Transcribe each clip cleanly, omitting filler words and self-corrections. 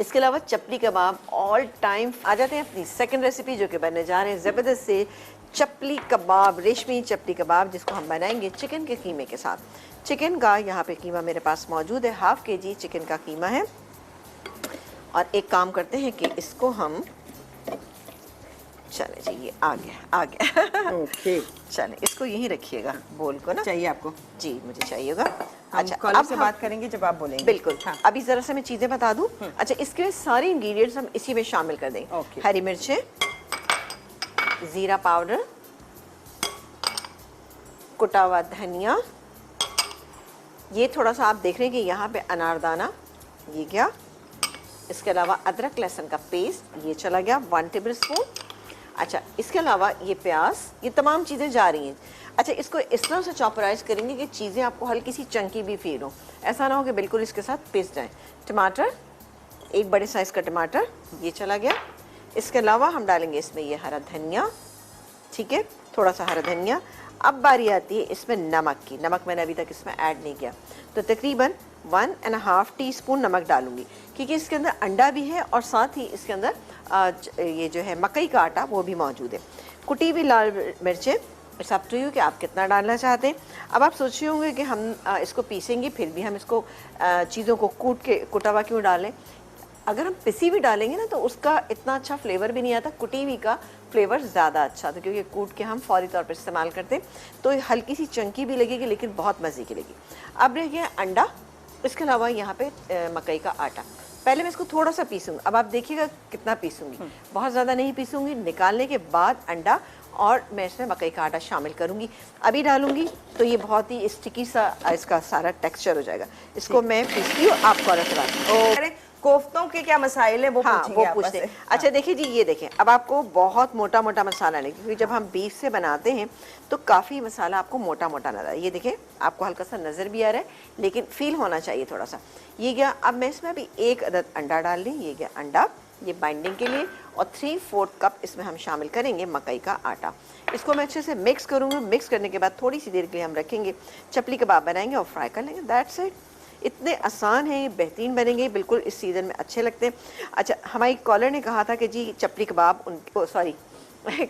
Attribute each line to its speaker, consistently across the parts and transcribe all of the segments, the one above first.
Speaker 1: इसके अलावा चपली कबाब all time. आ जाते हैं अपनी सेकंड रेसिपी जो कि बनने जा रहे हैं ज़बरदस्त से चपली कबाब, रेशमी चपली कबाब, जिसको हम बनाएंगे चिकन के कीमे के साथ। चिकन का यहाँ पे कीमा मेरे पास मौजूद है, हाफ केजी चिकन का कीमा है। और एक काम करते हैं कि इसको हम, चले जी ये आ गया
Speaker 2: ओके
Speaker 1: चले इसको यहीं रखिएगा, बोल को ना
Speaker 2: चाहिए आपको?
Speaker 1: जी मुझे चाहिएगा।
Speaker 2: अच्छा, कॉलर से बात करेंगे जब आप बोलेंगे।
Speaker 1: बिल्कुल।
Speaker 2: हाँ।
Speaker 1: अभी जरा से मैं चीजें बता दूं। अच्छा, इसके सारे इंग्रेडिएंट्स हम इसी में शामिल कर देंगे।
Speaker 2: ओके।
Speaker 1: हरी मिर्चें, जीरा पाउडर, कुटा हुआ धनिया, ये थोड़ा सा आप देख रहे हैं कि यहाँ पे अनारदाना, ये क्या, इसके अलावा अदरक लहसुन का पेस्ट ये चला गया 1 टेबल स्पून। अच्छा, इसके अलावा ये प्याज, ये तमाम चीज़ें जा रही हैं। अच्छा, इसको इस तरह से चॉपराइज करेंगे कि चीज़ें आपको हल्की सी चंकी भी फील हो, ऐसा ना हो कि बिल्कुल इसके साथ पिस जाए। टमाटर, एक बड़े साइज़ का टमाटर ये चला गया। इसके अलावा हम डालेंगे इसमें ये हरा धनिया, ठीक है, थोड़ा सा हरा धनिया। अब बारी आती है इसमें नमक की। नमक मैंने अभी तक इसमें ऐड नहीं किया, तो तकरीबन 1.5 टीस्पून नमक डालूंगी, क्योंकि इसके अंदर अंडा भी है और साथ ही इसके अंदर ये जो है मकई का आटा वो भी मौजूद है। कुटी हुई लाल मिर्चें, इट्स अप टू यू कि आप कितना डालना चाहते हैं। अब आप सोच रहे होंगे कि हम इसको पीसेंगे, फिर भी हम इसको चीज़ों को कूट के कुटा हुआ क्यों डालें। अगर हम पिसी भी डालेंगे ना तो उसका इतना अच्छा फ्लेवर भी नहीं आता, कुटी हुई का फ्लेवर ज़्यादा अच्छा था, क्योंकि कूट के हम फौरी तौर पर इस्तेमाल करते हैं, तो हल्की सी चंकी भी लगेगी लेकिन बहुत मज़े की लगेगी। अब रह गया अंडा, इसके अलावा यहाँ पे मकई का आटा। पहले मैं इसको थोड़ा सा पीसूंगी, अब आप देखिएगा कितना पीसूंगी, बहुत ज़्यादा नहीं पीसूंगी। निकालने के बाद अंडा और मैं इसमें मकई का आटा शामिल करूंगी। अभी डालूंगी तो ये बहुत ही स्टिकी सा इसका सारा टेक्सचर हो जाएगा। इसको मैं पीसती हूँ, आपको और चलाती।
Speaker 2: कोफ्तों के क्या मसाइल है वो
Speaker 1: वो पूछते हैं। अच्छा देखिए जी, ये देखें, अब आपको बहुत मोटा मोटा मसाला नहीं, क्योंकि जब हम बीफ से बनाते हैं तो काफ़ी मसाला आपको मोटा मोटा नजर है। ये देखें, आपको हल्का सा नज़र भी आ रहा है लेकिन फील होना चाहिए थोड़ा सा। ये गया। अब मैं इसमें अभी 1 अदद अंडा डाल ली, ये गया अंडा, ये बाइंडिंग के लिए। और 3/4 कप इसमें हम शामिल करेंगे मकई का आटा। इसको मैं अच्छे से मिक्स करूँगी। मिक्स करने के बाद थोड़ी सी देर के लिए हम रखेंगे, चपली कबाब बनाएंगे और फ्राई कर लेंगे। That's it. इतने आसान हैं, ये बेहतरीन बनेंगे, बिल्कुल इस सीज़न में अच्छे लगते हैं। अच्छा, हमारी कॉलर ने कहा था कि जी चपली कबाब उनके सॉरी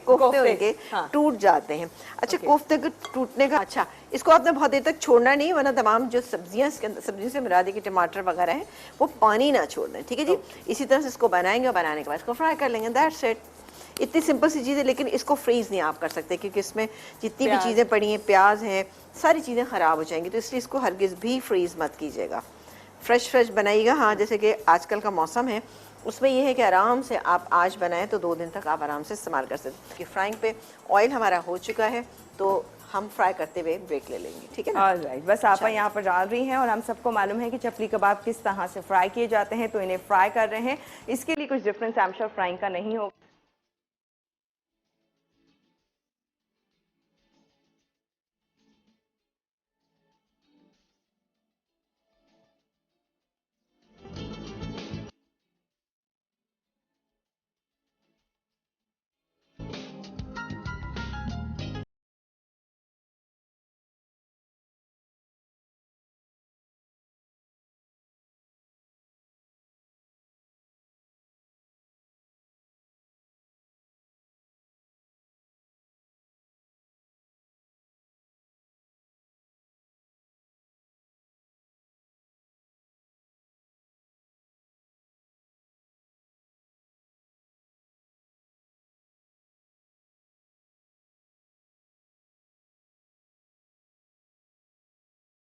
Speaker 1: कोफ्ते उनके टूट जाते हैं। अच्छा, कोफ्ते के टूटने का, अच्छा इसको आपने बहुत देर तक छोड़ना नहीं, वरना तमाम जो सब्जियां इसके अंदर, सब्जियों से मिला दी कि टमाटर वगैरह हैं, वो पानी ना छोड़ दें, ठीक है जी। इसी तरह से इसको बनाएंगे और बनाने के बाद इसको फ्राई कर लेंगे। That's it. इतनी सिंपल सी चीज़ है, लेकिन इसको फ्रीज़ नहीं आप कर सकते, क्योंकि इसमें जितनी भी चीज़ें पड़ी हैं, प्याज हैं, सारी चीज़ें ख़राब हो जाएंगी, तो इसलिए इसको हरगिज़ भी फ्रीज़ मत कीजिएगा। फ्रेश बनाइएगा। हाँ, जैसे कि आजकल का मौसम है, उसमें यह है कि आराम से आप आज बनाएं तो 2 दिन तक आप आराम से इस्तेमाल कर सकते हैं। कि फ्राइंग पे ऑयल हमारा हो चुका है, तो हम फ्राई करते हुए ब्रेक ले लेंगे, ठीक है ना।
Speaker 2: ऑलराइट, बस आप यहाँ पर डाल रही हैं और हम सबको मालूम है कि चपली कबाब किस तरह से फ्राई किए जाते हैं, तो इन्हें फ्राई कर रहे हैं। इसके लिए कुछ difference I am sure frying का नहीं होगा।